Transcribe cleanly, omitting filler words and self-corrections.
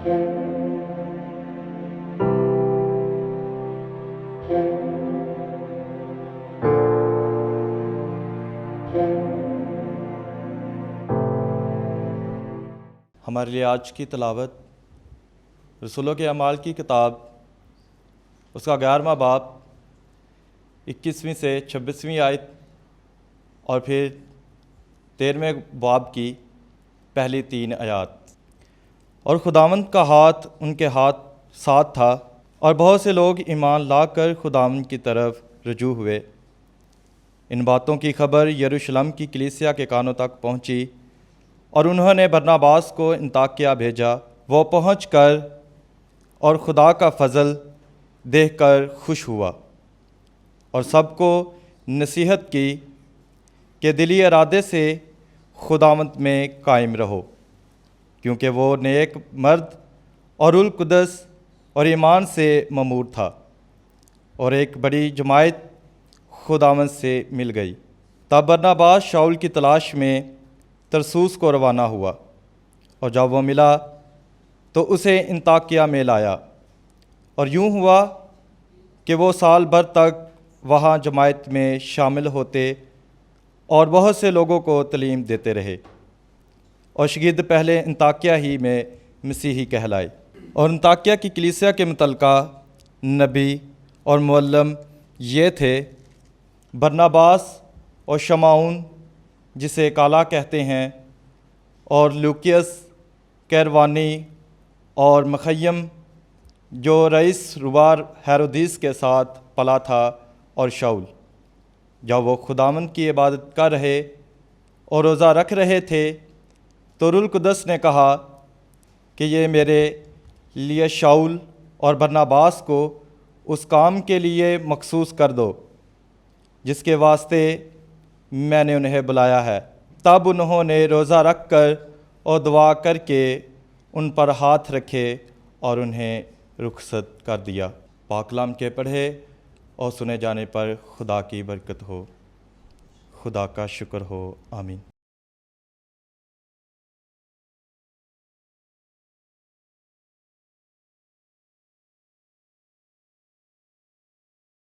ہمارے لیے آج کی تلاوت رسولوں کے اعمال کی کتاب اس کا 11واں باب 21ویں سے 26ویں آیت اور پھر 13ویں باب کی پہلی 3 آیات۔ اور خداوند کا ہاتھ ان کے ساتھ تھا، اور بہت سے لوگ ایمان لا کر خداوند کی طرف رجوع ہوئے۔ ان باتوں کی خبر یروشلم کی کلیسیا کے کانوں تک پہنچی، اور انہوں نے برناباس کو انطاکیہ بھیجا۔ وہ پہنچ کر اور خدا کا فضل دیکھ کر خوش ہوا، اور سب کو نصیحت کی کہ دلی ارادے سے خداوند میں قائم رہو، کیونکہ وہ نیک مرد اور روح القدس اور ایمان سے ممور تھا۔ اور ایک بڑی جماعت خداوند سے مل گئی۔ تب برناباس شاؤل کی تلاش میں ترسوس کو روانہ ہوا، اور جب وہ ملا تو اسے انطاکیہ میں لایا۔ اور یوں ہوا کہ وہ سال بھر تک وہاں جماعت میں شامل ہوتے اور بہت سے لوگوں کو تعلیم دیتے رہے، اور شاگرد پہلے انطاکیہ ہی میں مسیحی کہلائے۔ اور انطاکیہ کی کلیسیا کے متعلقہ نبی اور معلم یہ تھے: برناباس اور شمعون جسے کالا کہتے ہیں، اور لوکیس کیروانی، اور مخیم جو رئیس روار ہیرودیس کے ساتھ پلا تھا، اور شاؤل۔ جب وہ خداوند کی عبادت کر رہے اور روزہ رکھ رہے تھے تو روح القدس نے کہا کہ یہ میرے لیے شاؤل اور برناباس کو اس کام کے لیے مخصوص کر دو جس کے واسطے میں نے انہیں بلایا ہے۔ تب انہوں نے روزہ رکھ کر اور دعا کر کے ان پر ہاتھ رکھے اور انہیں رخصت کر دیا۔ پاک کلام کے پڑھے اور سنے جانے پر خدا کی برکت ہو۔ خدا کا شکر ہو، آمین۔